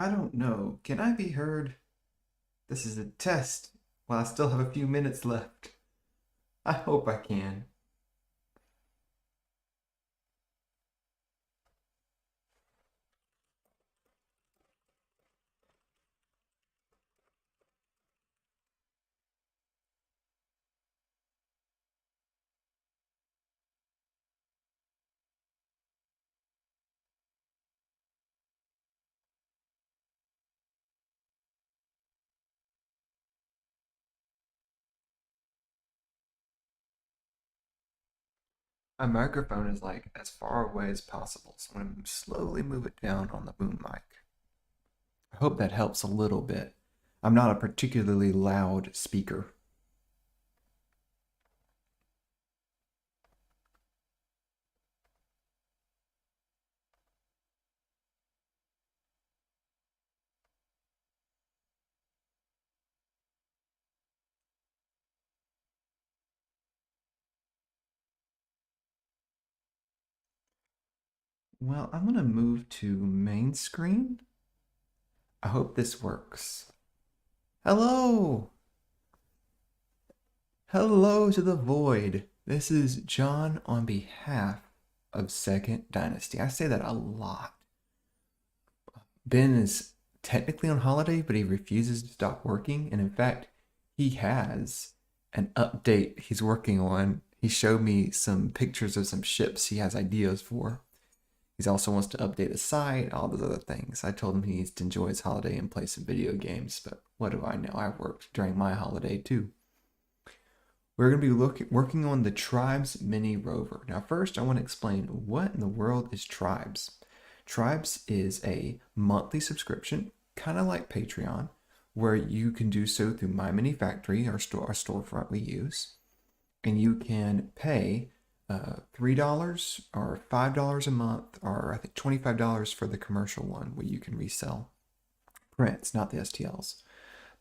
I don't know. Can I be heard? This is a test while I still have a few minutes left. I hope I can. My microphone is like as far away as possible, so I'm going to slowly move it down on the boom mic. I hope that helps a little bit. I'm not a particularly loud speaker. Well, I'm going to move to main screen. I hope this works. Hello! Hello to the void. This is John on behalf of Second Dynasty. I say that a lot. Ben is technically on holiday, but he refuses to stop working. And in fact, he has an update he's working on. He showed me some pictures of some ships he has ideas for. He also wants to update his site, all those other things. I told him he needs to enjoy his holiday and play some video games, but what do I know? I worked during my holiday too. We're going to be working on the Tribes Mini Rover. Now, first, I want to explain what in the world is Tribes. Tribes is a monthly subscription, kind of like Patreon, where you can do so through My Mini Factory, our storefront we use, and you can pay $3 or $5 a month, or I think $25 for the commercial one, where you can resell prints, not the STLs.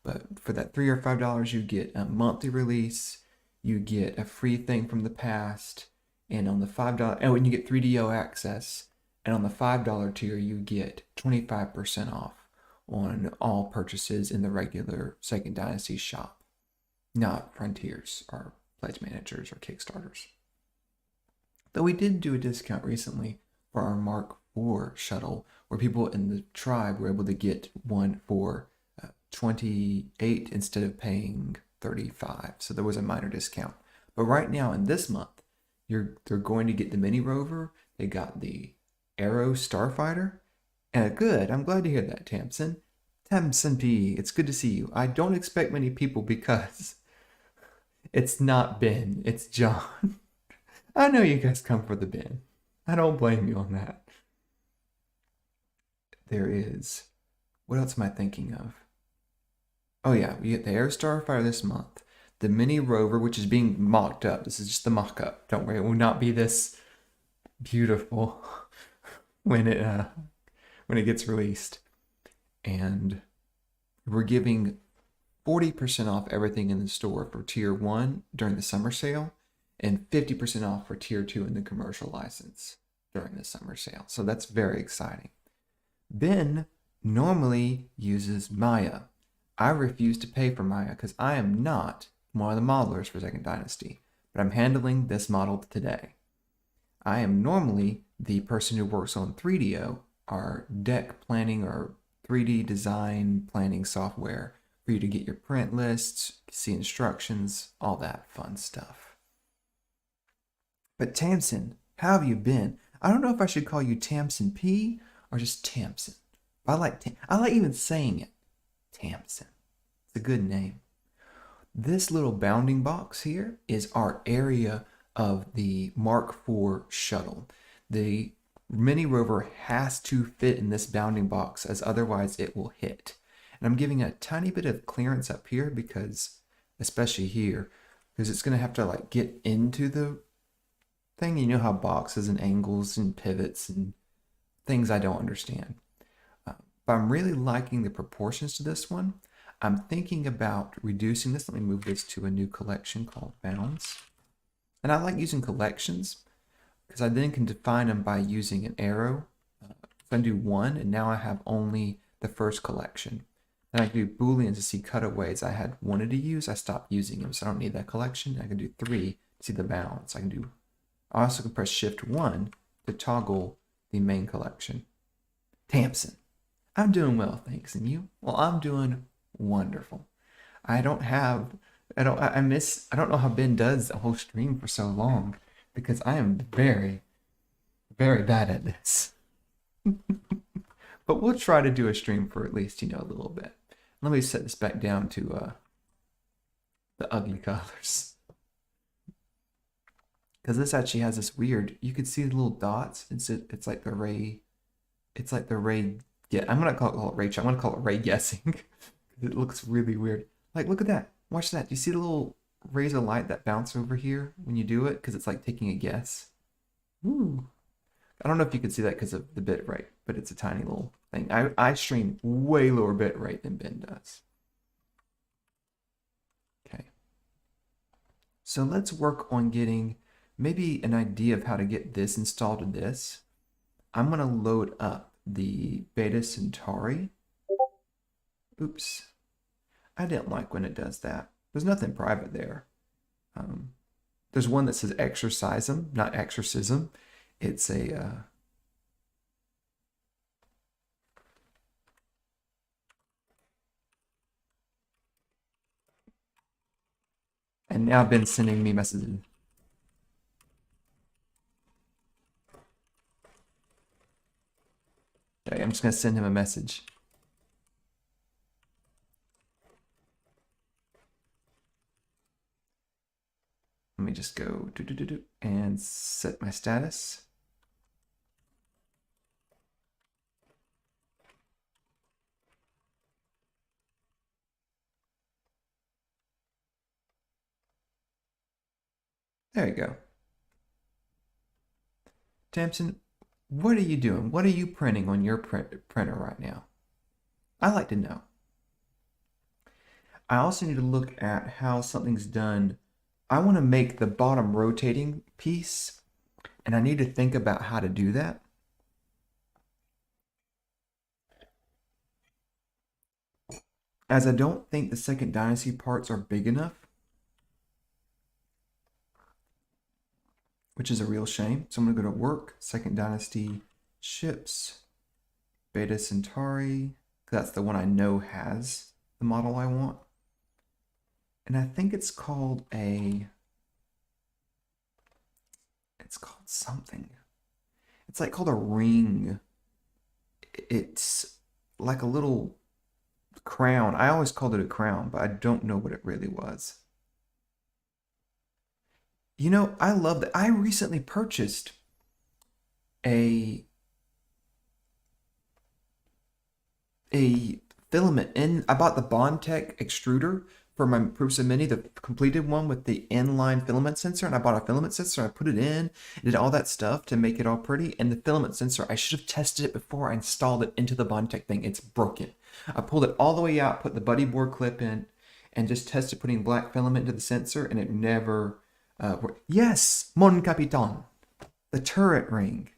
But for that $3 or $5, you get a monthly release, you get a free thing from the past, and on the $5, oh, and you get 3DO access, and on the $5 tier, you get 25% off on all purchases in the regular Second Dynasty shop, not Frontiers or Pledge Managers or Kickstarters. Though we did do a discount recently for our Mark IV shuttle, where people in the tribe were able to get one for 28 instead of paying 35. So there was a minor discount. But right now in this month, they're going to get the Mini Rover. They got the Aero Starfighter. And good, I'm glad to hear that, Tamsin. Tamsin P, it's good to see you. I don't expect many people because it's not Ben, it's John. I know you guys come for the bin. I don't blame you on that. There is. What else am I thinking of? Oh yeah, we get the Air Starfighter this month. The Mini Rover, which is being mocked up. This is just the mock-up. Don't worry, it will not be this beautiful when it gets released. And we're giving 40% off everything in the store for Tier 1 during the summer sale, and 50% off for Tier 2 in the commercial license during the summer sale. So that's very exciting. Ben normally uses Maya. I refuse to pay for Maya because I am not one of the modelers for Second Dynasty, but I'm handling this model today. I am normally the person who works on 3DO, our deck planning or 3D design planning software for you to get your print lists, see instructions, all that fun stuff. But Tamsin, how have you been? I don't know if I should call you Tamsin P or just Tamsin. I like even saying it. Tamsin. It's a good name. This little bounding box here is our area of the Mark IV shuttle. The Mini Rover has to fit in this bounding box, as otherwise it will hit. And I'm giving a tiny bit of clearance up here because, especially here, because it's going to have to like get into the thing. You know how boxes and angles and pivots and things I don't understand. But I'm really liking the proportions to this one. I'm thinking about reducing this. Let me move this to a new collection called Bounds. And I like using collections because I then can define them by using an arrow. So I do one, and now I have only the first collection. And I can do Booleans to see cutaways I had wanted to use. I stopped using them, so I don't need that collection. I can do 3 to see the balance. I also can press Shift 1 to toggle the main collection. Tamsin, I'm doing well, thanks. And you? Well, I'm doing wonderful. I don't know how Ben does the whole stream for so long because I am very, very bad at this. But we'll try to do a stream for at least, a little bit. Let me set this back down to the ugly colors. Because this actually has this weird, you can see the little dots. It's like the ray, yeah, I'm going to call it ray, I'm going to call it ray guessing. It looks really weird. Like, look at that. Watch that. Do you see the little rays of light that bounce over here when you do it? Because it's like taking a guess. Ooh. I don't know if you can see that because of the bit rate, but it's a tiny little thing. I stream way lower bit rate than Ben does. Okay. So let's work on getting maybe an idea of how to get this installed to this. I'm going to load up the Beta Centauri. Oops. I didn't like when it does that. There's nothing private there. There's one that says exorcism, not exorcism. It's a and now been sending me messages. Okay, I'm just gonna send him a message. Let me just go and set my status. There you go. Tamsin, what are you doing? What are you printing on your printer right now? I'd like to know. I also need to look at how something's done. I want to make the bottom rotating piece, and I need to think about how to do that. As I don't think the Second Dynasty parts are big enough, which is a real shame. So I'm going to go to Work, Second Dynasty, Ships, Beta Centauri. That's the one I know has the model I want. And I think it's called something. It's like called a ring. It's like a little crown. I always called it a crown, but I don't know what it really was. I love that. I recently purchased a filament I bought the Bondtech extruder for my Prusa Mini, the completed one with the inline filament sensor, and I bought a filament sensor. I put it in, did all that stuff to make it all pretty, and the filament sensor, I should have tested it before I installed it into the Bondtech thing. It's broken. I pulled it all the way out, put the buddy board clip in, and just tested putting black filament into the sensor, and it never worked. Yes, mon capitan, the turret ring.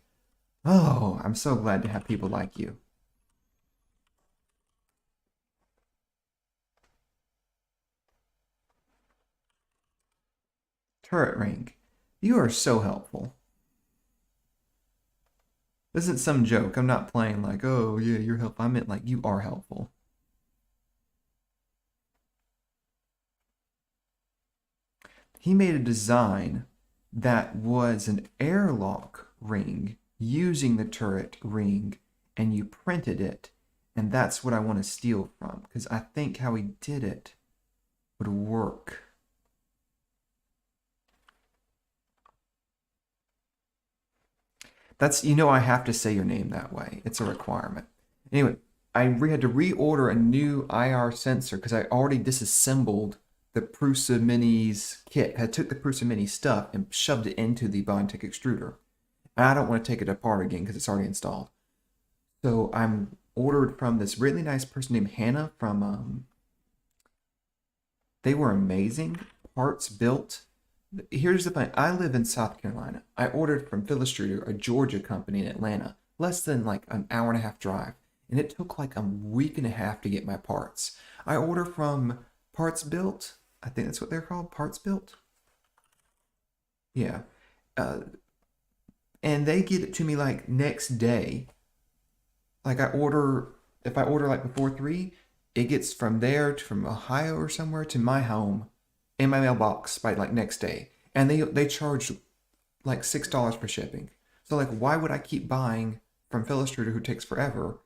Oh, I'm so glad to have people like you. Turret ring. You are so helpful. This isn't some joke. I'm not playing like, oh yeah, you're helpful. I meant like you are helpful. He made a design that was an airlock ring using the turret ring, and you printed it, and that's what I want to steal from, because I think how he did it would work. That's, I have to say your name that way. It's a requirement. Anyway, I had to reorder a new IR sensor because I already disassembled the Prusa Mini's kit. I took the Prusa Mini stuff and shoved it into the Bondtech extruder. And I don't want to take it apart again because it's already installed. So I'm ordered from this really nice person named Hannah from, they were amazing. Parts built. Here's the thing. I live in South Carolina. I ordered from Phillistruder, a Georgia company in Atlanta, less than like an hour and a half drive. and it took like a week and a half to get my parts. I order from Parts Built. I think that's what they're called, Parts Built. Yeah. Uh, and they get it to me like next day. Like if I order like before 3, it gets from there to from Ohio or somewhere to my home in my mailbox by like next day. And they charge like $6 for shipping. So like, why would I keep buying from Philistrator, who takes forever,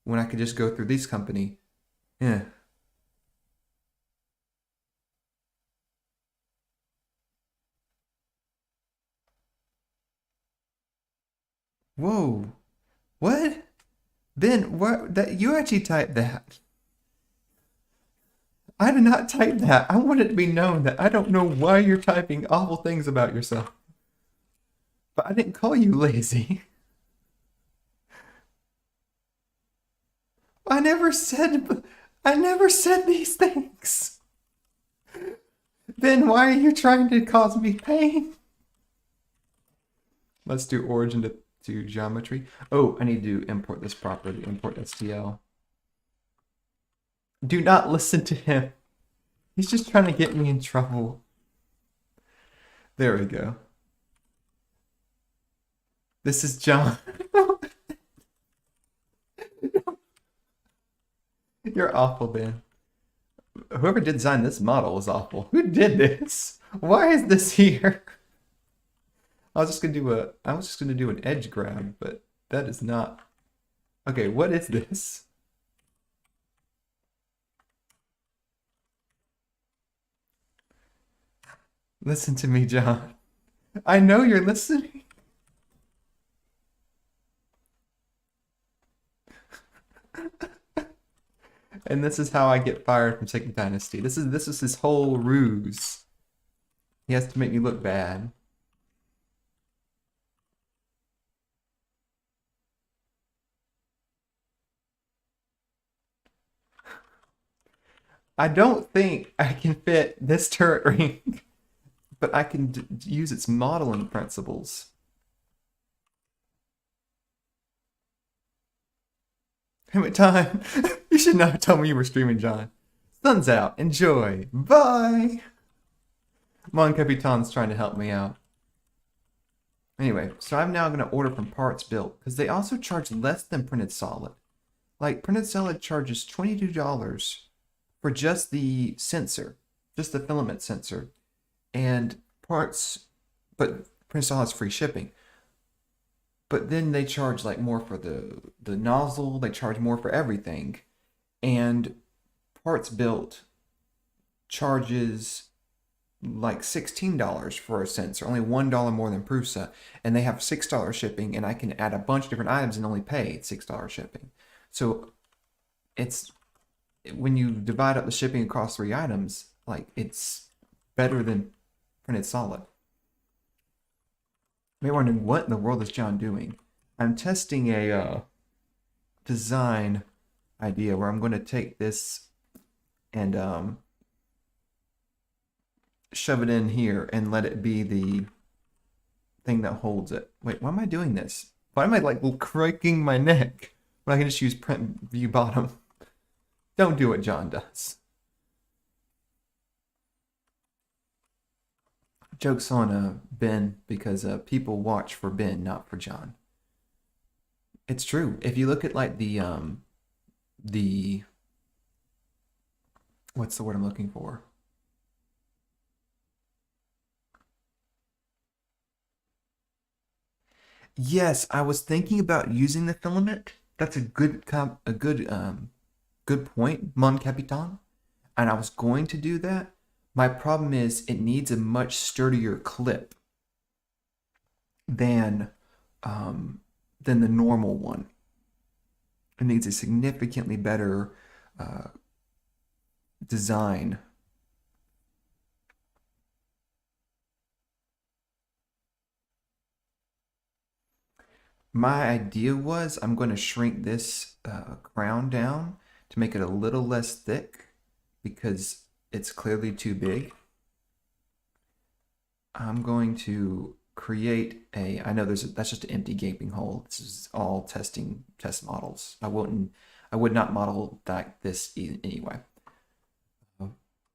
when I could just go through this company? Yeah. Whoa. What? Ben, what? That you actually typed that? I did not type that. I want it to be known that I don't know why you're typing awful things about yourself. But I didn't call you lazy. I never said. I never said these things. Ben, why are you trying to cause me pain? Let's do origin to geometry. Oh, I need to import this properly. Import STL. Do not listen to him. He's just trying to get me in trouble. There we go. This is John. You're awful, Ben. Whoever designed this model is awful. Who did this? Why is this here? I was just gonna do an edge grab, but that is not. Okay, what is this? Listen to me, John. I know you're listening. And this is how I get fired from Second Dynasty. This is his whole ruse. He has to make me look bad. I don't think I can fit this turret ring, but I can use its modeling principles. Hammock time. You should not have told me you were streaming, John. Sun's out. Enjoy. Bye. Mon Capitan's trying to help me out. Anyway, so I'm now going to order from Parts Built, because they also charge less than Printed Solid. Like, Printed Solid charges $22 for just the sensor, just the filament sensor. And parts, but Printed Solid's free shipping. But then they charge like more for the nozzle, they charge more for everything. And Parts Built charges like $16 for a sensor, only $1 more than Prusa, and they have $6 shipping, and I can add a bunch of different items and only pay $6 shipping. So it's when you divide up the shipping across 3 items, like it's better than Printed Solid. You may be wondering, what in the world is John doing? I'm testing a design idea where I'm going to take this and shove it in here and let it be the thing that holds it. Wait, why am I doing this? Why am I like cracking my neck when I can just use print view bottom? Don't do what John does. Joke's on Ben, because people watch for Ben, not for John. It's true. If you look at like the what's the word I'm looking for? Yes, I was thinking about using the filament. That's a good point, Mon Capitan. And I was going to do that. My problem is it needs a much sturdier clip than the normal one. It needs a significantly better design. My idea was I'm going to shrink this crown down to make it a little less thick because it's clearly too big. I'm going to create a, I know that's just an empty gaping hole. This is all test models. I would not model like this anyway.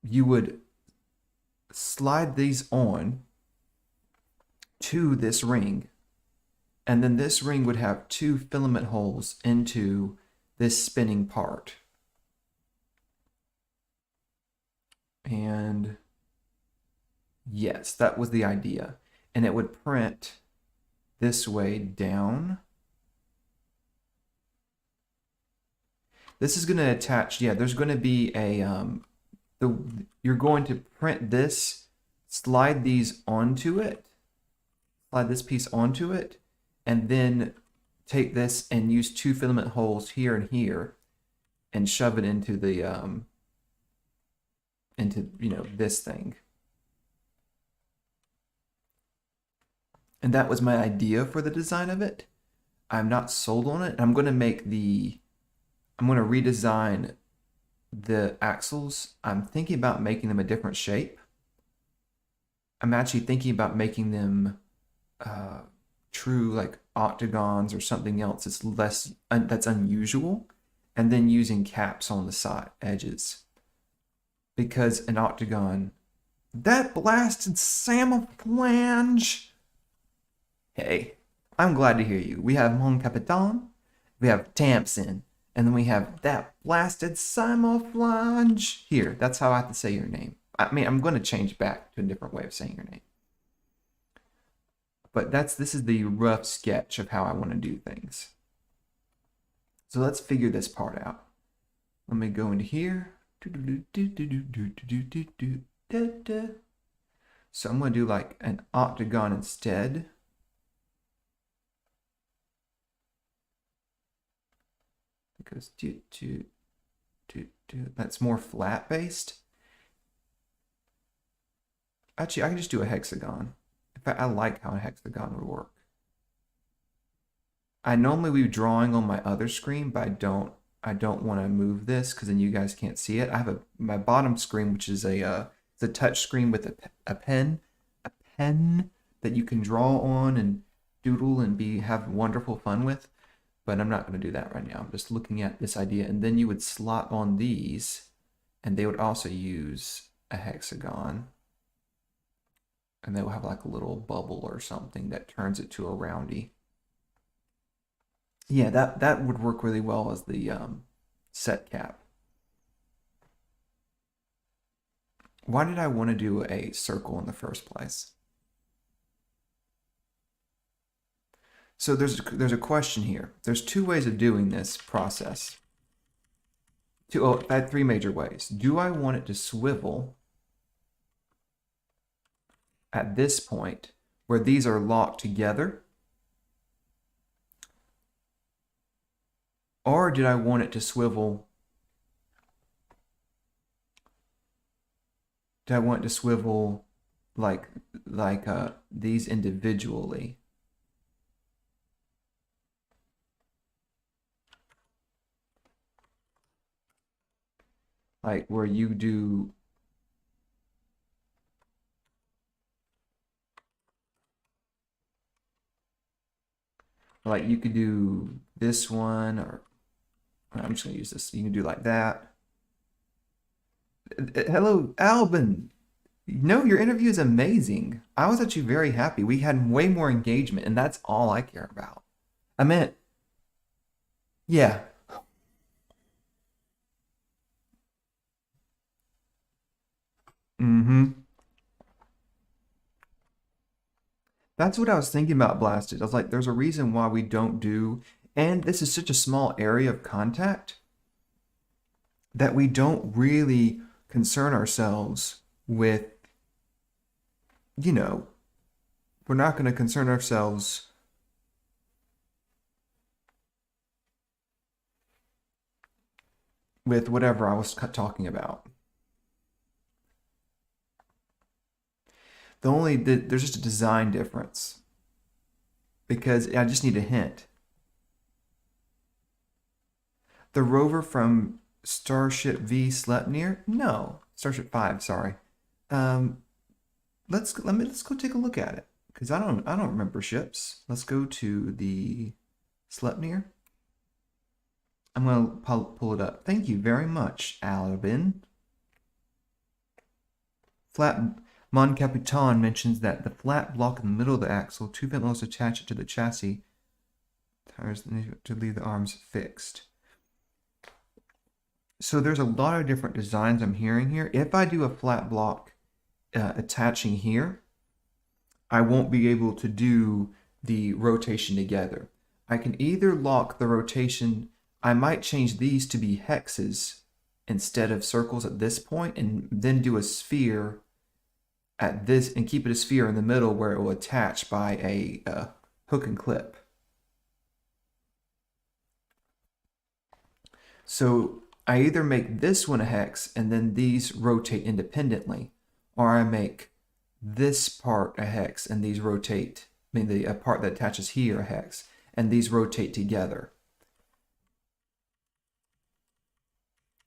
You would slide these on to this ring, and then this ring would have 2 filament holes into this spinning part. And yes, that was the idea. And it would print this way down. This is going to attach, yeah, there's going to be a, you're going to print this, slide these onto it, slide this piece onto it, and then take this and use 2 filament holes here and here and shove it into the, this thing. And that was my idea for the design of it. I'm not sold on it. I'm going to redesign the axles. I'm thinking about making them a different shape. I'm actually thinking about making them true like octagons or something else that's unusual, and then using caps on the side edges. Because an octagon, that blasted camouflage. Hey, I'm glad to hear you. We have Mon Capitan, we have Tamsin, and then we have that blasted camouflage. Here, that's how I have to say your name. I mean, I'm going to change back to a different way of saying your name. But this is the rough sketch of how I want to do things. So let's figure this part out. Let me go into here. So I'm going to do like an octagon instead. Because that's more flat based. Actually, I can just do a hexagon. In fact, I like how a hexagon would work. I normally would be drawing on my other screen, but I don't want to move this because then you guys can't see it. I have my bottom screen, which is it's a touch screen with a pen that you can draw on and doodle and have wonderful fun with. But I'm not going to do that right now. I'm just looking at this idea, and then you would slot on these, and they would also use a hexagon, and they will have like a little bubble or something that turns it to a roundy. Yeah, that would work really well as the set cap. Why did I want to do a circle in the first place? So there's a question here. There's 2 ways of doing this process. I had 3 major ways. Do I want it to swivel at this point where these are locked together? Or did I want it to swivel? Did I want it to swivel like these individually? Like where you do like you could do this one, or I'm just gonna use this. You can do like that. Hello, Albin. No, your interview is amazing. I was actually very happy. We had way more engagement, and that's all I care about. I meant, yeah. Mm-hmm. That's what I was thinking about Blasted. I was like, there's a reason why we don't do, and this is such a small area of contact that we don't really concern ourselves with, we're not going to concern ourselves with whatever I was talking about. There's just a design difference because I just need a hint. The rover from Starship V Sleipnir? No, Starship 5, sorry. Let's go take a look at it. because I don't remember ships. Let's go to the Sleipnir. I'm going to pull it up. Thank you very much, Albin. Flat Mon Capitan mentions that the flat block in the middle of the axle, two ventilators attach it to the chassis, tires to leave the arms fixed. So there's a lot of different designs I'm hearing here. If I do a flat block attaching here, I won't be able to do the rotation together. I can either lock the rotation, I might change these to be hexes instead of circles at this point, and then do a sphere at this and keep it a sphere in the middle where it will attach by a hook and clip. So I either make this one a hex and then these rotate independently, or I make this part a hex and these rotate, I mean the part that attaches here a hex, and these rotate together.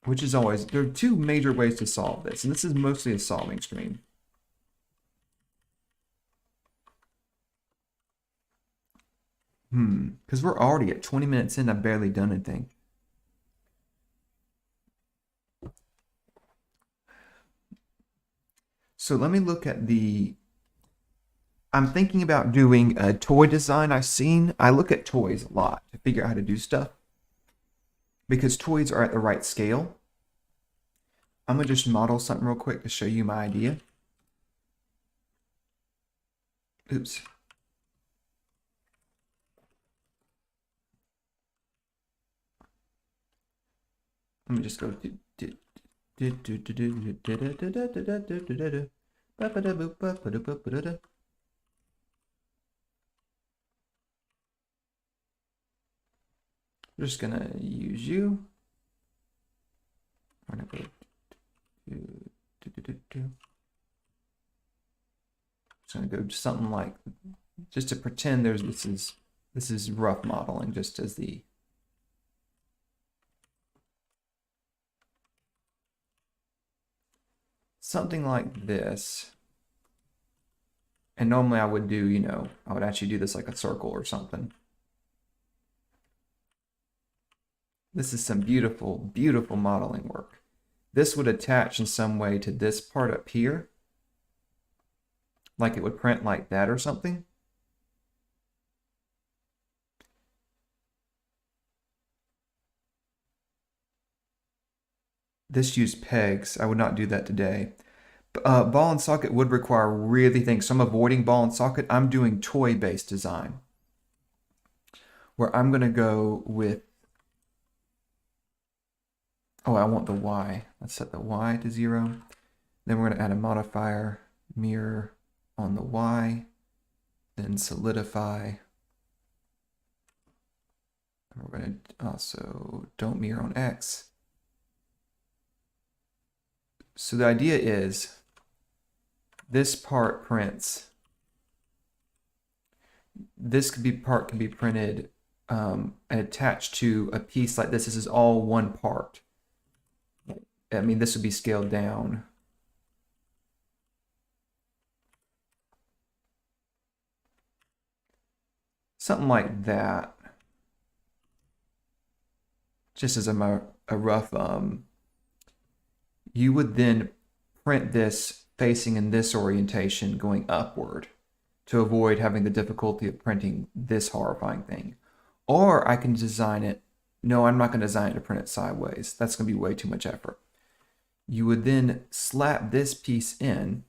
Which is always, there are two major ways to solve this, and this is mostly a solving screen. Because we're already at 20 minutes in, I've barely done anything. So let me look at the, I'm thinking about doing a toy design I've seen. I look at toys a lot to figure out how to do stuff, because toys are at the right scale. I'm going to just model something real quick to show you my idea. Oops. Let me just go We're just gonna use you. I'm gonna go just gonna go something like, just to pretend there's this is rough modeling, just as the something like this. And normally I would do, you know, I would actually do this like a circle or something. This is some beautiful, beautiful modeling work. This would attach in some way to this part up here. Like it would print like that or something. This used pegs. I would not do that today. Ball and socket would require really things. So I'm avoiding ball and socket. I'm doing toy-based design, where I'm going to go with, oh, I want the Y. Let's set the Y to 0. Then we're going to add a modifier, mirror on the Y, then solidify. And we're going to also don't mirror on X. So the idea is this part prints. This part can be printed and attached to a piece like this. This is all one part. I mean, this would be scaled down. Something like that. Just as a rough, you would then print this facing in this orientation going upward to avoid having the difficulty of printing this horrifying thing. Or I can design it, no, I'm not going to design it to print it sideways. That's going to be way too much effort. You would then slap this piece in,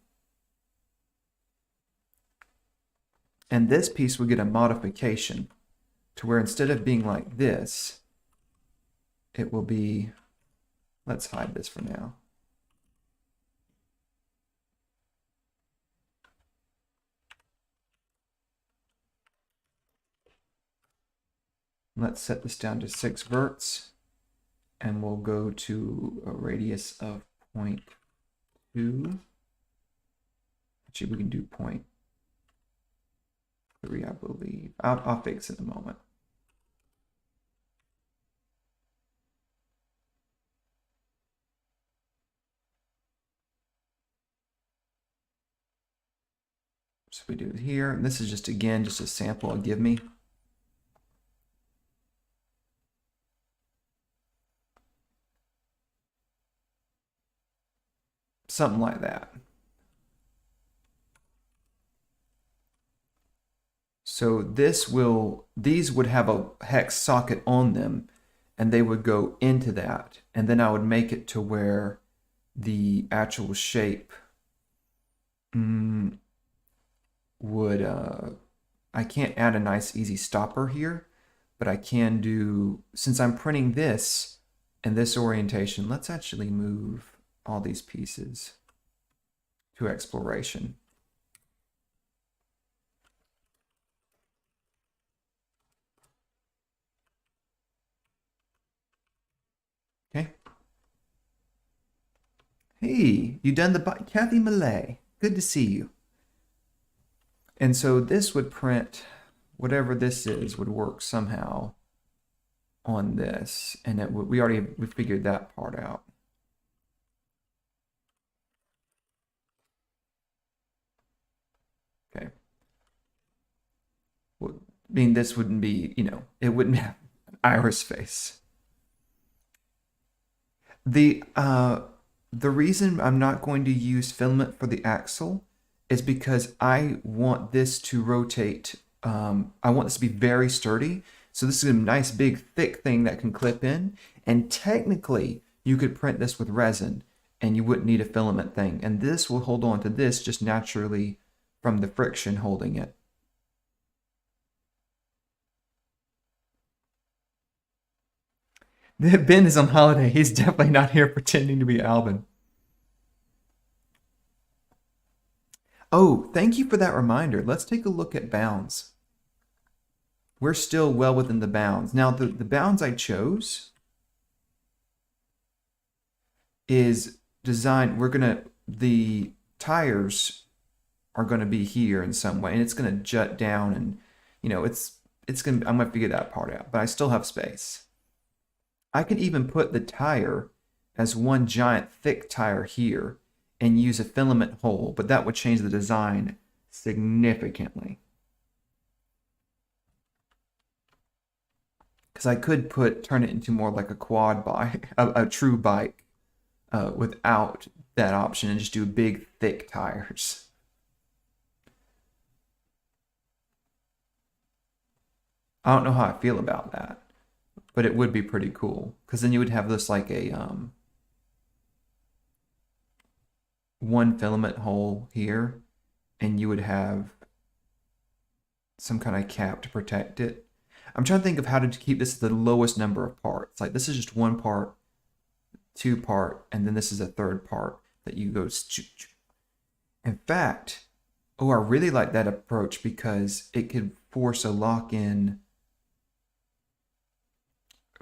and this piece would get a modification to where instead of being like this, it will be, let's hide this for now. Let's set this down to 6 verts, and we'll go to a radius of 0.2. Actually, we can do 0.3, I believe. I'll fix it in a moment. So we do it here. And this is just, again, just a sample it'll give me. Something like that. So these would have a hex socket on them, and they would go into that. And then I would make it to where the actual shape would, I can't add a nice easy stopper here, but I can do, since I'm printing this in this orientation, let's actually move all these pieces to exploration. Okay. Hey, you done the Kathy Malay. Good to see you. And so this would print, whatever this is would work somehow on this, and it we figured that part out. Okay. Well, I mean, this wouldn't be, it wouldn't have an iris face. The reason I'm not going to use filament for the axle is because I want this to rotate. I want this to be very sturdy. So this is a nice big thick thing that can clip in. And technically, you could print this with resin and you wouldn't need a filament thing. And this will hold on to this just naturally from the friction holding it. Ben is on holiday. He's definitely not here pretending to be Alvin. Oh, thank you for that reminder. Let's take a look at bounds. We're still well within the bounds. Now, the bounds I chose is designed, the tires are gonna be here in some way, and it's gonna jut down, and I'm gonna figure that part out, but I still have space. I can even put the tire as one giant thick tire here and use a filament hole, but that would change the design significantly. Because I could turn it into more like a quad bike, a true bike, without that option, and just do big thick tires. I don't know how I feel about that, but it would be pretty cool, because then you would have this like a one filament hole here, and you would have some kind of cap to protect it. I'm trying to think of how to keep this the lowest number of parts. Like this is just one part, two part, and then this is a third part that you go. In fact, I really like that approach because it could force a lock-in.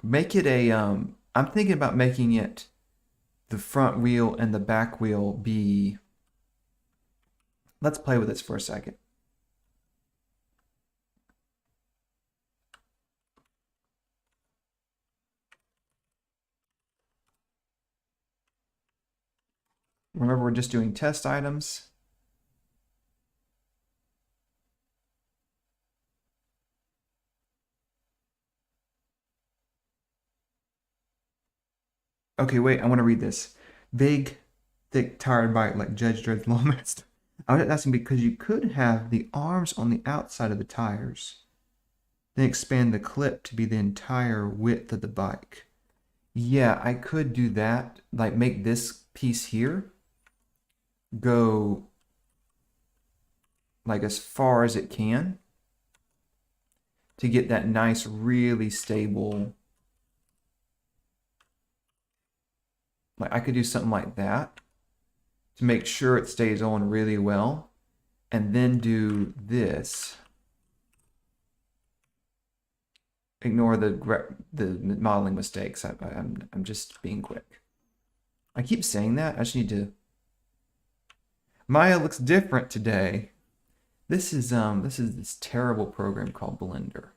Make it a, I'm thinking about making it the front wheel and the back wheel be, let's play with this for a second. Remember, we're just doing test items. Okay, wait, I want to read this. Big, thick, tired bite like Judge Dredd's Lawmaster. I was asking because you could have the arms on the outside of the tires, then expand the clip to be the entire width of the bike. Yeah, I could do that. Like make this piece here go like as far as it can to get that nice, really stable. Like I could do something like that to make sure it stays on really well, and then do this. Ignore the modeling mistakes. I'm just being quick. I keep saying that. I just need to. Maya looks different today. This is this terrible program called Blender.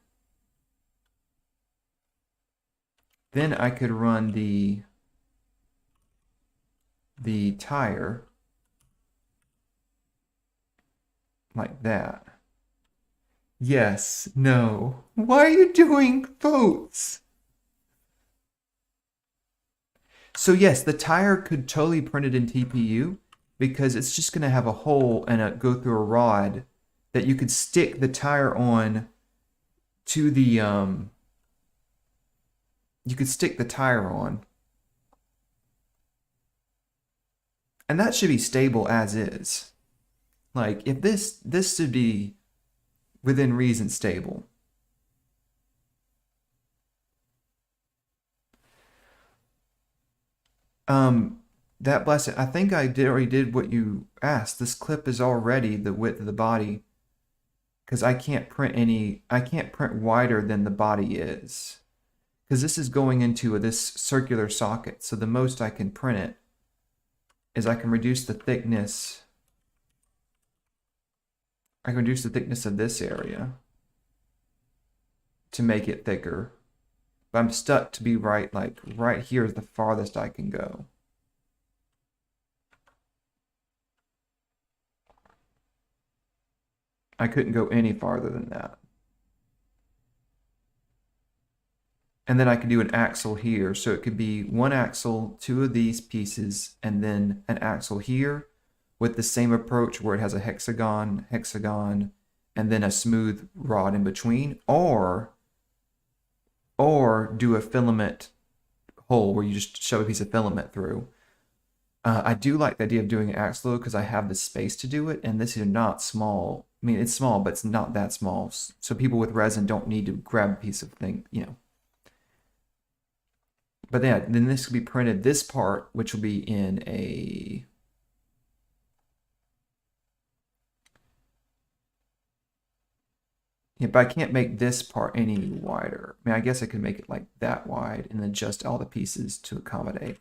Then I could run the tire like that. Yes, no. Why are you doing boats? So yes, the tire could totally print it in TPU because it's just going to have a hole and go through a rod that you could stick the tire on to the you could stick the tire on. And that should be stable as is. Like if this should be within reason stable. That blessed, I think I already did what you asked. This clip is already the width of the body because I can't print wider than the body is. Because this is going into this circular socket. So the most I can print it is I can reduce the thickness. I can reduce the thickness of this area to make it thicker. But I'm stuck to be right here is the farthest I can go. I couldn't go any farther than that. And then I could do an axle here. So it could be one axle, two of these pieces, and then an axle here with the same approach where it has a hexagon, and then a smooth rod in between, or do a filament hole where you just shove a piece of filament through. I do like the idea of doing an axle because I have the space to do it, and this is not small. I mean, it's small, but it's not that small. So people with resin don't need to grab a piece of thing, you know. But yeah, then this could be printed, this part, which will be in a... Yeah, but I can't make this part any wider. I mean, I guess I could make it like that wide and then adjust all the pieces to accommodate.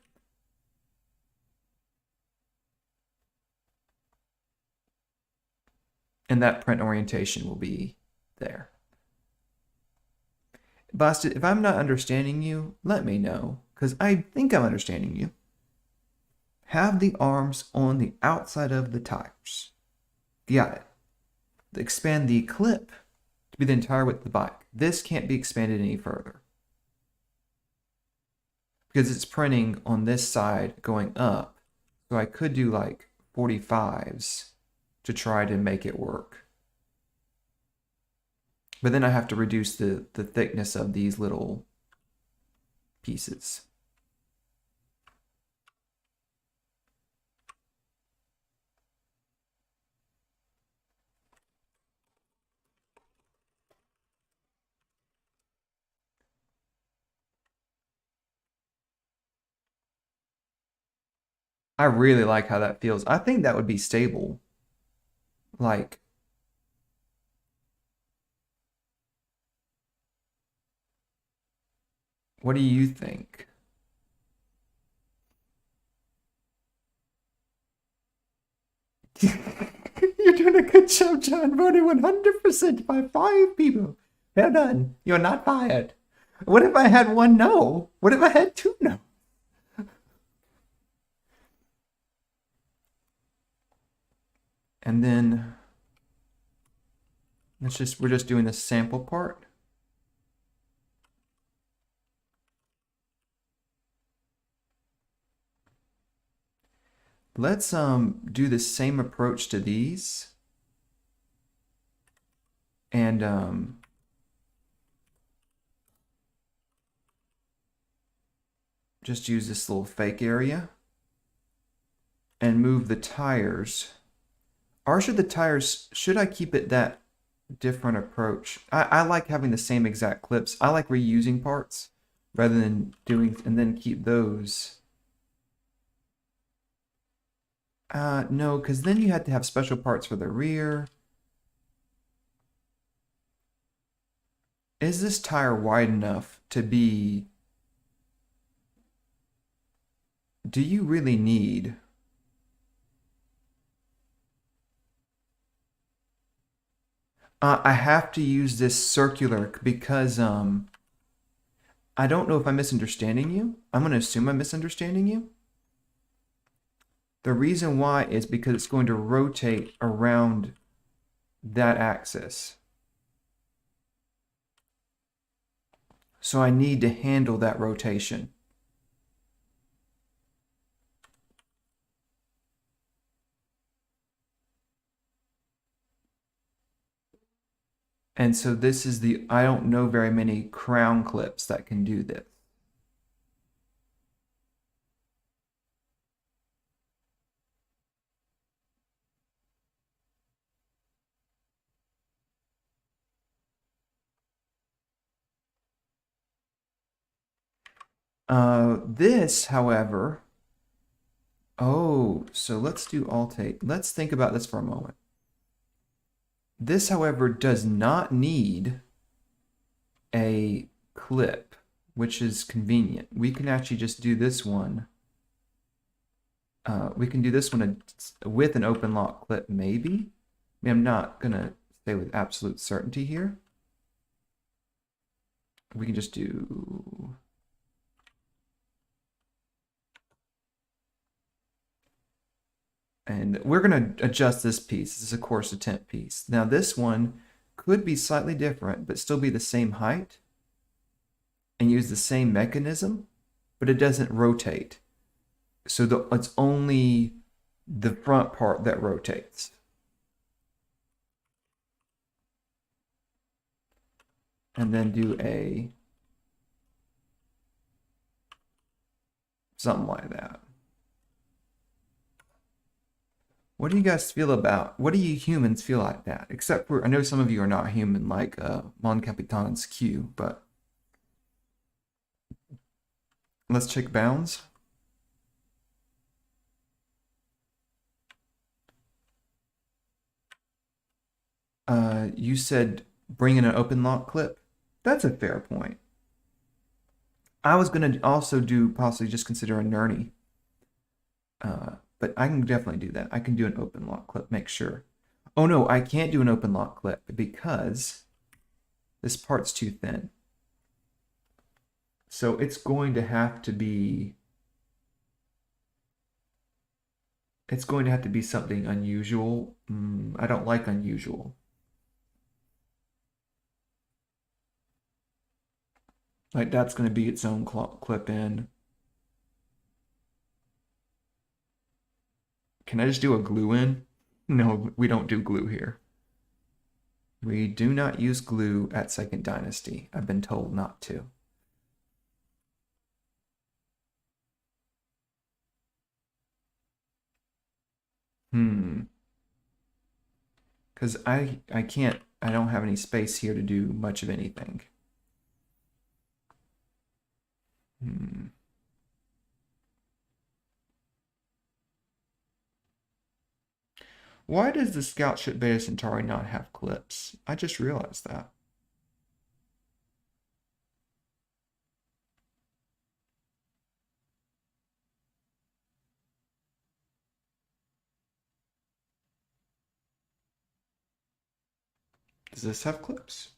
And that print orientation will be there. Boston, if I'm not understanding you, let me know, because I think I'm understanding you. Have the arms on the outside of the tires. Got it. Expand the clip to be the entire width of the bike. This can't be expanded any further because it's printing on this side going up. So I could do like 45s to try to make it work. But then I have to reduce the thickness of these little pieces. I really like how that feels. I think that would be stable. Like, what do you think? You're doing a good job, John. Voted 100% by 5 people. Well done. You're not fired. What if I had 1 no? What if I had 2 no? And then we're just doing the sample part. Let's do the same approach to these. And just use this little fake area and move the tires. Or should the tires, should I keep it that different approach? I like having the same exact clips. I like reusing parts rather than doing, and then keep those. No, because then you had to have special parts for the rear. Is this tire wide enough to be... Do you really need... I have to use this circular because I don't know if I'm misunderstanding you. I'm going to assume I'm misunderstanding you. The reason why is because it's going to rotate around that axis. So I need to handle that rotation. And so this is I don't know very many crown clips that can do this. This, however, so let's do Alt-A. Let's think about this for a moment. This, however, does not need a clip, which is convenient. We can actually just do this one. We can do this one with an open lock clip, maybe. I mean, I'm not going to say with absolute certainty here. We can just do... And we're going to adjust this piece. This is a course attempt piece. Now this one could be slightly different, but still be the same height and use the same mechanism, but it doesn't rotate. So it's only the front part that rotates. And then do something like that. What do you guys feel about, what do you humans feel like that? Except for, I know some of you are not human like Mon Capitan's Q, but let's check bounds. You said bring in an open lock clip. That's a fair point. I was going to also possibly just consider a Nerney. But I can definitely do that. I can do an open lock clip, make sure. Oh no, I can't do an open lock clip because this part's too thin. So it's going to have to be... It's going to have to be something unusual. I don't like unusual. Like that's going to be its own clip in. Can I just do a glue in? No, we don't do glue here. We do not use glue at Second Dynasty. I've been told not to. Because I don't have any space here to do much of anything. Why does the Scout Ship Beta Centauri not have clips? I just realized that. Does this have clips?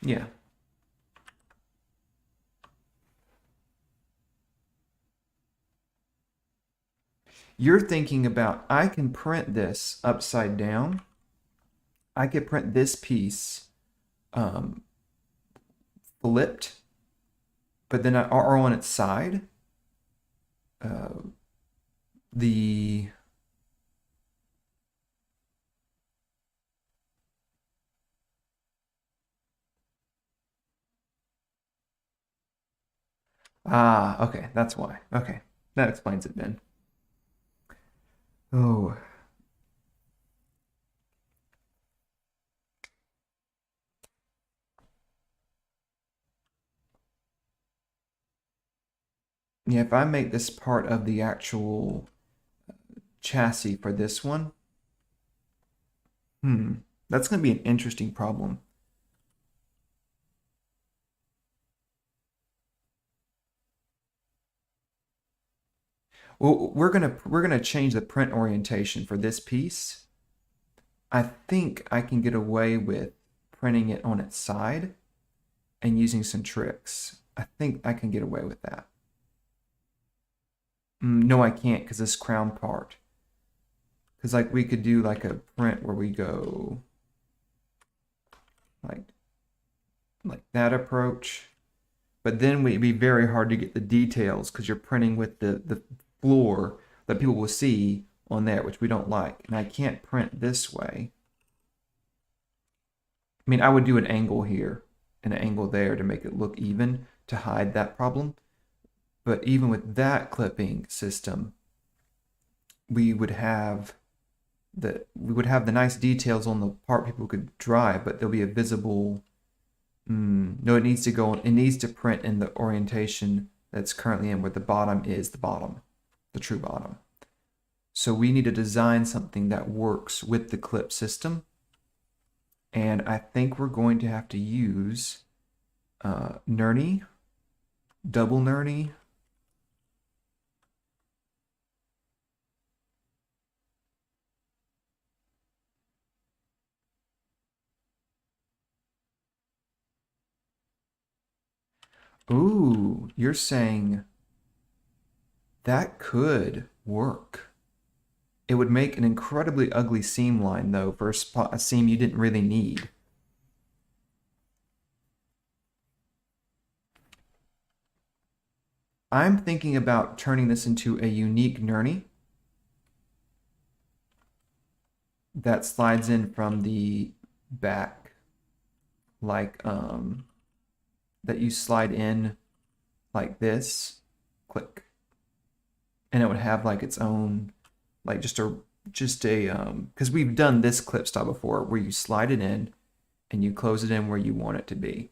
Yeah. You're thinking about, I can print this upside down. I could print this piece flipped, but then or on its side. The okay, that's why. Okay, that explains it then. Oh. Yeah, if I make this part of the actual chassis for this one, that's going to be an interesting problem. Well, we're gonna change the print orientation for this piece. I think I can get away with printing it on its side and using some tricks. I think I can get away with that. No, I can't because this crown part. Because like we could do like a print where we go like that approach. But then it'd be very hard to get the details because you're printing with the floor that people will see on there, which we don't like. And I can't print this way. I mean, I would do an angle here and an angle there to make it look even to hide that problem. But even with that clipping system, we would have the nice details on the part people could drive, but there'll be a visible. No, it needs to go. It needs to print in the orientation that's currently in, where the bottom is the bottom, the true bottom. So we need to design something that works with the clip system. And I think we're going to have to use Nerney, double Nerney. Ooh, you're saying that could work. It would make an incredibly ugly seam line, though, for a seam you didn't really need. I'm thinking about turning this into a unique Nerney that slides in from the back, like that you slide in like this, click, and it would have like its own, like just a because we've done this clip style before where you slide it in and you close it in where you want it to be.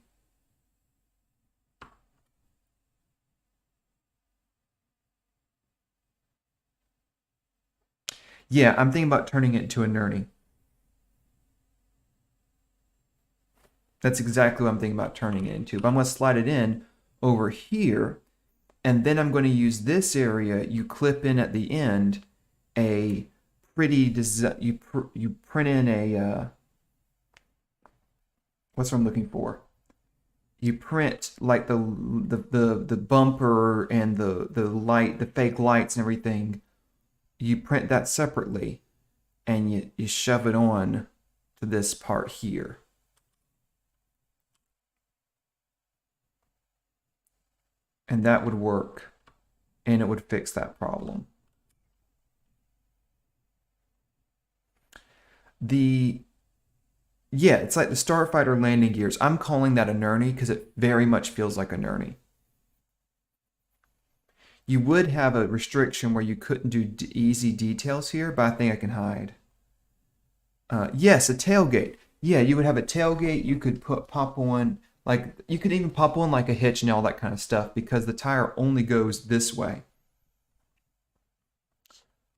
Yeah, I'm thinking about turning it into a Nerney. That's exactly what I'm thinking about turning it into. But I'm going to slide it in over here, and then I'm going to use this area. You clip in at the end a pretty design. You print in a what's what I'm looking for. You print like the bumper and the light, the fake lights and everything. You print that separately, and you shove it on to this part here. And that would work, and it would fix that problem. Yeah, it's like the Starfighter landing gears. I'm calling that a Nerney because it very much feels like a Nerney. You would have a restriction where you couldn't do easy details here, but I think I can hide. Yes, a tailgate. Yeah, you would have a tailgate. You could pop on, like, you could even pop on like a hitch and all that kind of stuff because the tire only goes this way.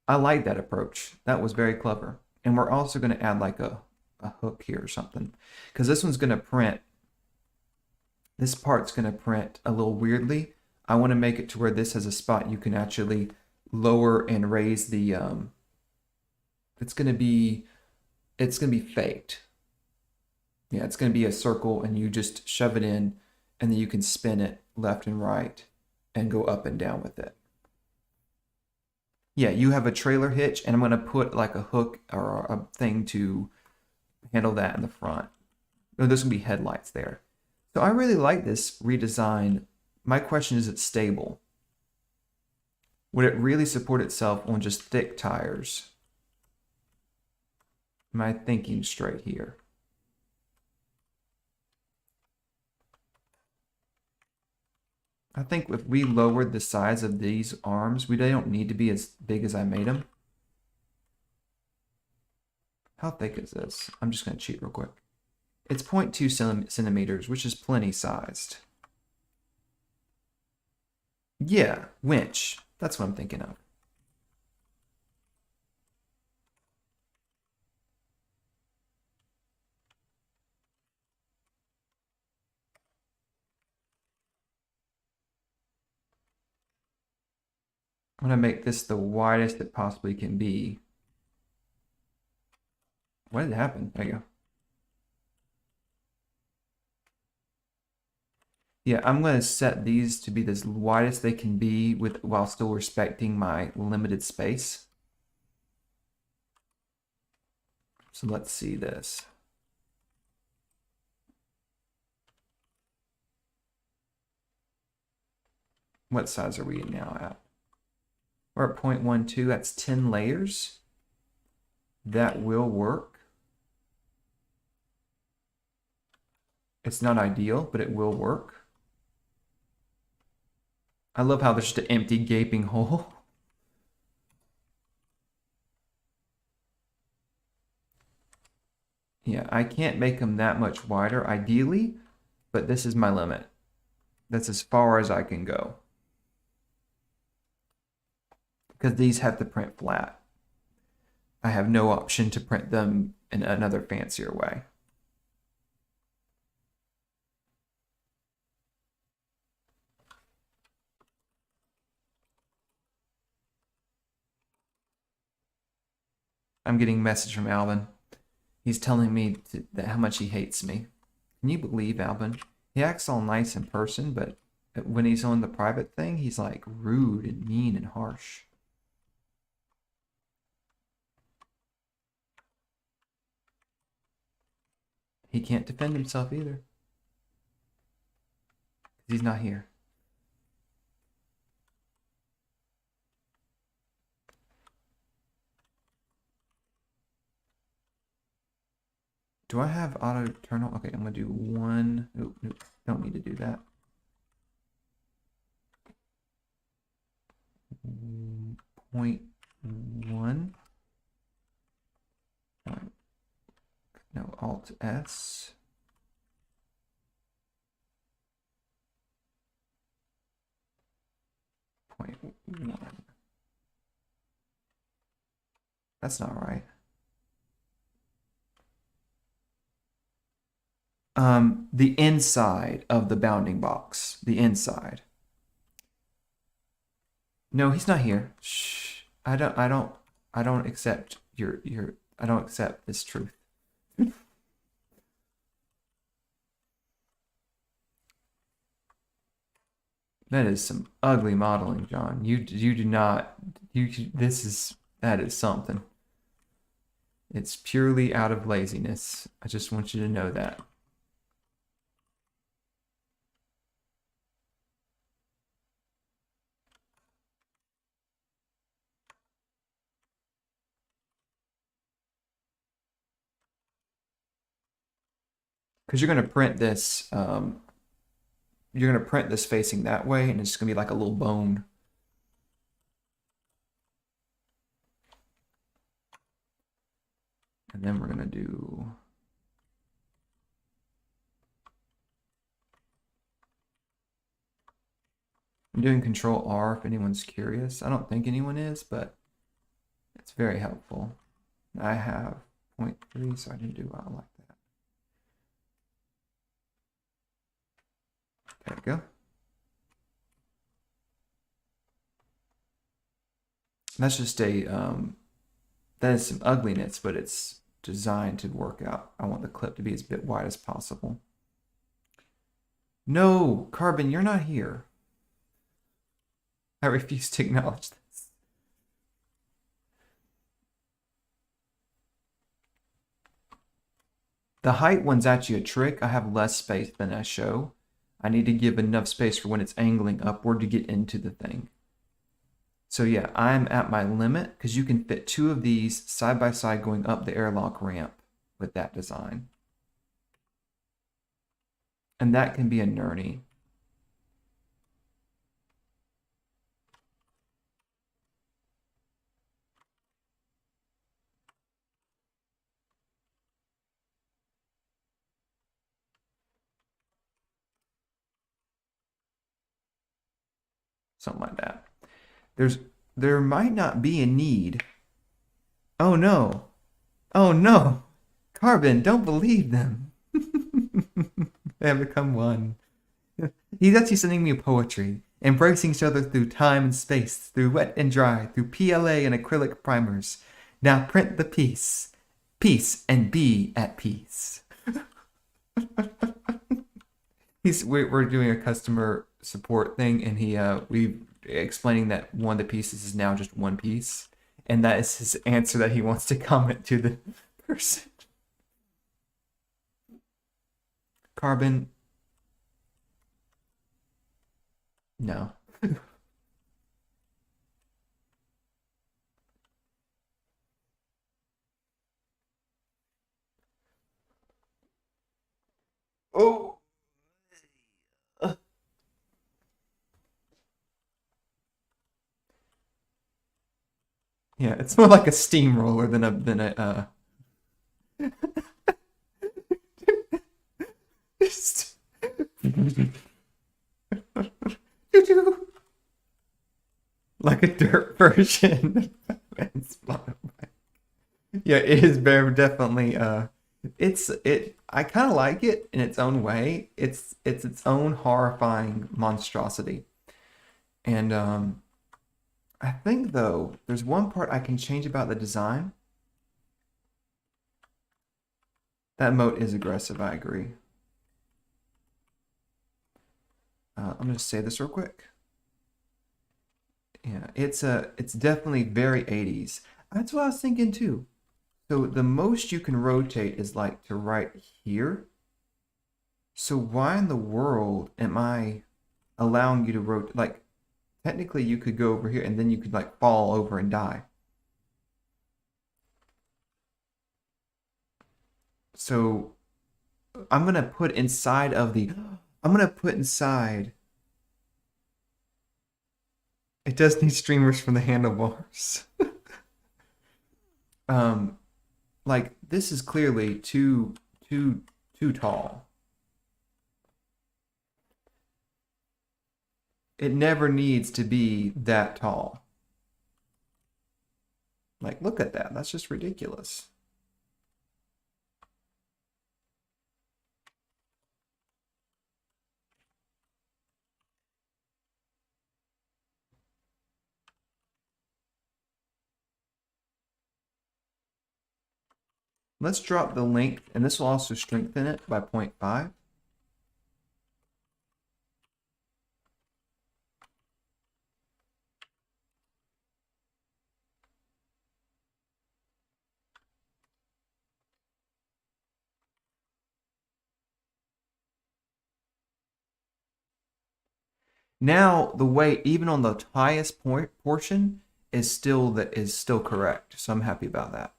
I like that approach. That was very clever. And we're also going to add like a hook here or something because this one's going to print. This part's going to print a little weirdly. I want to make it to where this has a spot you can actually lower and raise the it's going to be faked. Yeah, it's going to be a circle and you just shove it in and then you can spin it left and right and go up and down with it. Yeah, you have a trailer hitch and I'm going to put like a hook or a thing to handle that in the front. Oh, there's going to be headlights there. So I really like this redesign. My question is, it's stable? Would it really support itself on just thick tires? Am I thinking straight here? I think if we lowered the size of these arms, they don't need to be as big as I made them. How thick is this? I'm just going to cheat real quick. It's 0.2 centimeters, which is plenty sized. Yeah, winch. That's what I'm thinking of. I'm going to make this the widest it possibly can be. What did happen? There you go. Yeah, I'm going to set these to be as wide as they can be while still respecting my limited space. So let's see this. What size are we now at? We're at 0.12. That's 10 layers. That will work. It's not ideal, but it will work. I love how there's just an empty gaping hole. Yeah, I can't make them that much wider ideally, but this is my limit. That's as far as I can go. Because these have to print flat. I have no option to print them in another fancier way. I'm getting a message from Alvin. He's telling me how much he hates me. Can you believe Alvin? He acts all nice in person, but when he's on the private thing, he's like rude and mean and harsh. He can't defend himself either. He's not here. Do I have auto turn on? Okay, I'm going to do one. Nope, don't need to do that. 0.1. No, Alt S. .1. That's not right. The inside of the bounding box. The inside. No, he's not here. Shh. I don't accept I don't accept this truth. That is some ugly modeling, John. You do not that is something. It's purely out of laziness. I just want you to know that. Because you're going to print this, facing that way, and it's going to be like a little bone. And then we're going to do... I'm doing Control R if anyone's curious. I don't think anyone is, but it's very helpful. I have 0.3, so I can do like that. There we go. That's just a, that is some ugliness, but it's designed to work out. I want the clip to be as bit wide as possible. No, Carbon, you're not here. I refuse to acknowledge this. The height one's actually a trick. I have less space than I show. I need to give enough space for when it's angling upward to get into the thing. So yeah, I'm at my limit because you can fit two of these side by side going up the airlock ramp with that design. And that can be a nurney. Something like that. There might not be a need. Oh no. Oh no. Carbon, don't believe them. They have become one. He's actually sending me poetry, embracing each other through time and space, through wet and dry, through PLA and acrylic primers. Now print the piece. Peace and be at peace. We're doing a customer support thing, and we explaining that one of the pieces is now just one piece, and that is his answer that he wants to comment to the person. Carbon. No. Oh. Yeah, it's more like a steamroller than a just like a dirt version. Yeah, it is very definitely it I kind of like it in its own way. It's its own horrifying monstrosity. And I think though there's one part I can change about the design. That moat is aggressive, I agree. I'm gonna say this real quick. Yeah, it's definitely very 80s. That's what I was thinking too. So the most you can rotate is like to right here. So why in the world am I allowing you to rotate? Like technically you could go over here and then you could like fall over and die. So I'm gonna put inside of the I'm gonna put inside. It does need streamers from the handlebars. Um, like this is clearly too tall. It never needs to be that tall. Like look at that. That's just ridiculous. Let's drop the length, and this will also strengthen it by 0.5. Now the weight, even on the highest point portion, is still correct. So I'm happy about that.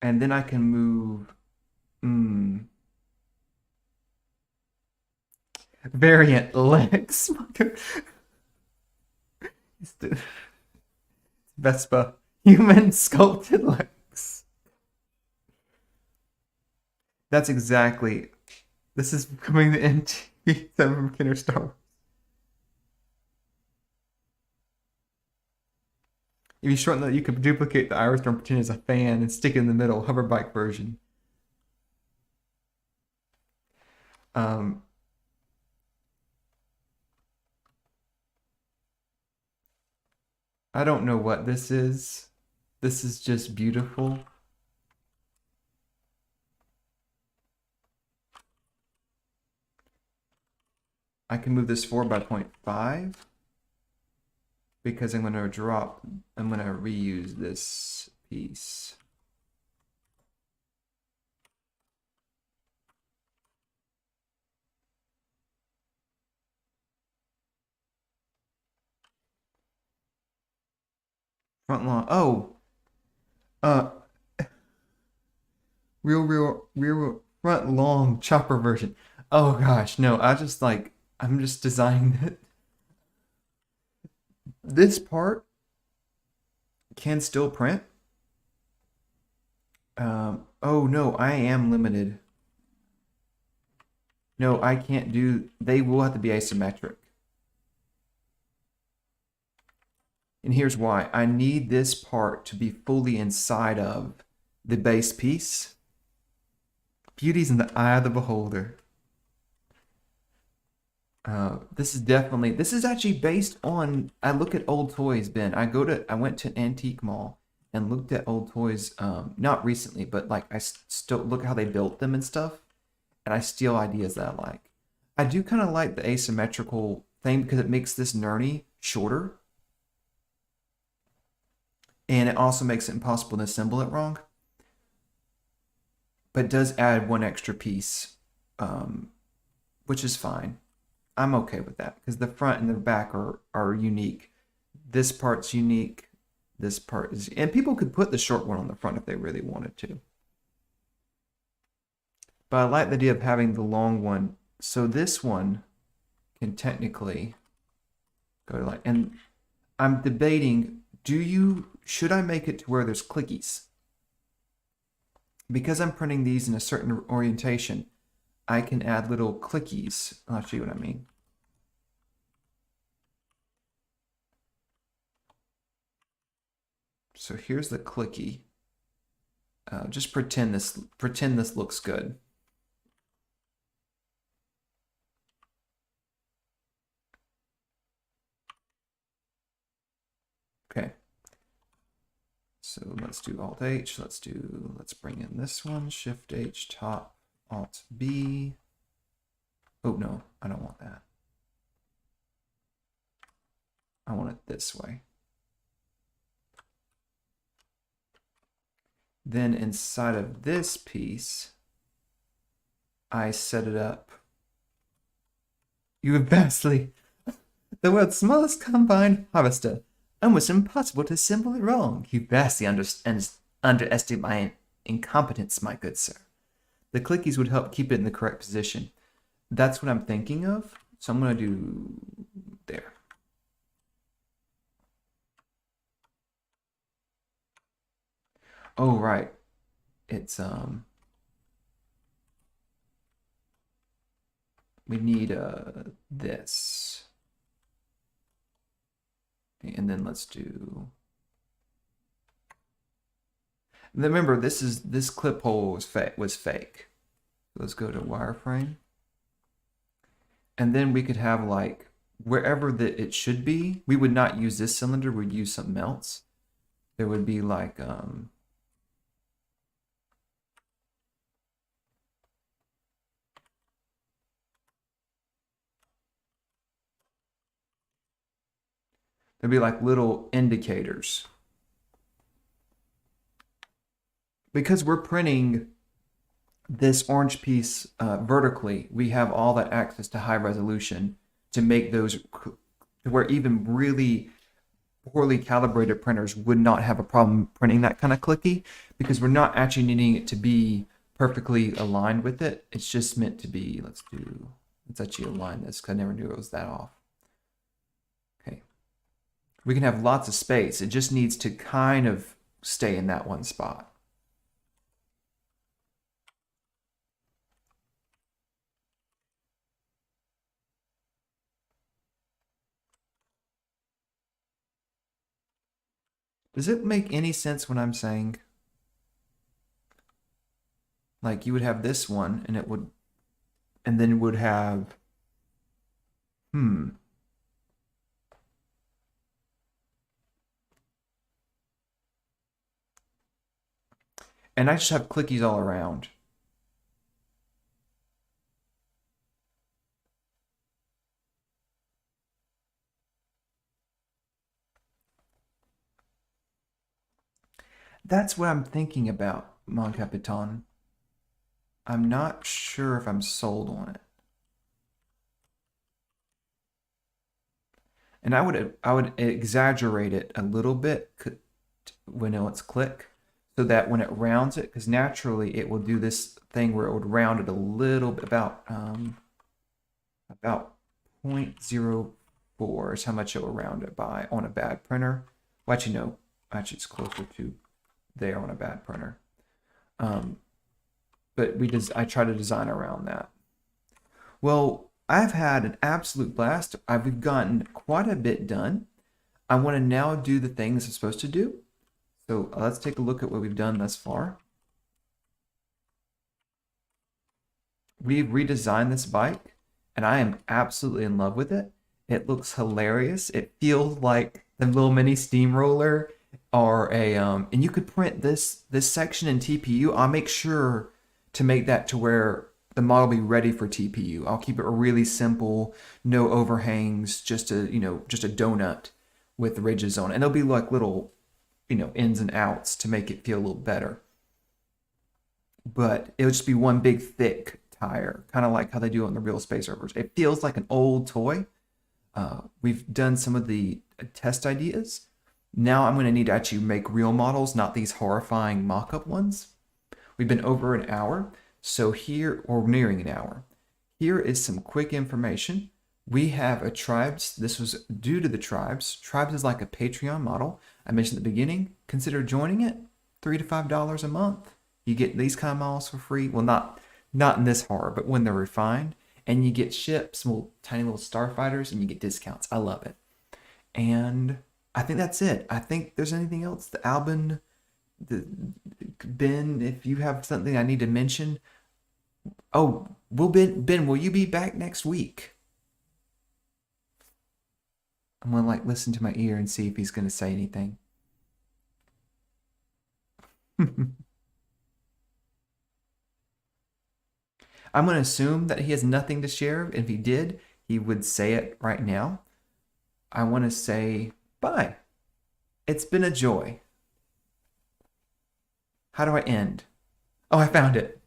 And then I can move. Variant legs. Vespa. Human sculpted legs. That's exactly. This is becoming the NT7 from Kinder Star Wars. If you shorten that, you could duplicate the iris and pretend as a fan and stick it in the middle, hover bike version. Um, I don't know what this is. This is just beautiful. I can move this forward by 0.5 because I'm going to reuse this piece. Front lawn. Oh, uh, real front long chopper version. Oh gosh, no, I'm just designing it. This part can still print. Oh no, I am limited. No, I can't do, they will have to be asymmetric. And here's why. I need this part to be fully inside of the base piece. Beauty's in the eye of the beholder. This is actually based on, I look at old toys, Ben. I went to an antique mall and looked at old toys, not recently, but like I still look how they built them and stuff, and I steal ideas that I like. I do kind of like the asymmetrical thing because it makes this nurney shorter, and it also makes it impossible to assemble it wrong, but it does add one extra piece, um, which is fine. I'm okay with that because the front and the back are unique. This part's unique. This part is, and people could put the short one on the front if they really wanted to. But I like the idea of having the long one. So this one can technically go to like, and I'm debating, should I make it to where there's clickies? Because I'm printing these in a certain orientation, I can add little clickies. I'll show you what I mean. So here's the clicky. Just pretend this looks good. Okay. So let's do Alt H. Let's bring in this one. Shift H top, Alt B. Oh no, I don't want that. I want it this way. Then inside of this piece, I set it up. You have vastly the world's smallest combine harvester. Almost impossible to assemble it wrong. You vastly underestimate my incompetence, my good sir. The clickies would help keep it in the correct position. That's what I'm thinking of. So I'm going to do there. Oh, right. It's, we need, this. And then let's do, remember this clip hole was fake. Let's go to wireframe. And then we could have like, wherever that it should be, we would not use this cylinder, we'd use something else. There would be like, there'd be like little indicators. Because we're printing this orange piece vertically, we have all that access to high resolution to make those where even really poorly calibrated printers would not have a problem printing that kind of clicky because we're not actually needing it to be perfectly aligned with it. It's just meant to be, let's actually align this because I never knew it was that off. Okay. We can have lots of space. It just needs to kind of stay in that one spot. Does it make any sense what I'm saying? Like you would have this one and then would have, and I just have clickies all around. That's what I'm thinking about, Mon Capitan. I'm not sure if I'm sold on it. And I would exaggerate it a little bit when it's click, so that when it rounds it, because naturally it will do this thing where it would round it a little bit, about 0.04 is how much it will round it by on a bad printer. Well, actually no, actually it's closer to there on a bad printer. But I try to design around that. Well, I've had an absolute blast. I've gotten quite a bit done. I want to now do the things I'm supposed to do. So let's take a look at what we've done thus far. We've redesigned this bike, and I am absolutely in love with it. It looks hilarious. It feels like the little mini steamroller. are a and you could print this section in TPU. I'll make sure to make that to where the model be ready for TPU. I'll keep it really simple, no overhangs, just a just a donut with ridges on it. And there'll be like little ins and outs to make it feel a little better. But it'll just be one big thick tire, kind of like how they do on the real Space Rovers. It feels like an old toy. We've done some of the test ideas. Now I'm going to need to actually make real models, not these horrifying mock-up ones. We've been over an hour, so here, or nearing an hour. Here is some quick information. We have a Tribes. This was due to the Tribes. Tribes is like a Patreon model. I mentioned at the beginning. Consider joining it. $3 to $5 a month. You get these kind of models for free. Well, not in this horror, but when they're refined. And you get ships, tiny little starfighters, and you get discounts. I love it. And I think that's it. I think there's anything else. The Albin, Ben, if you have something I need to mention. Oh, Ben, will you be back next week? I'm gonna like listen to my ear and see if he's gonna say anything. I'm gonna assume that he has nothing to share. If he did, he would say it right now. I want to say bye. It's been a joy. How do I end? Oh, I found it.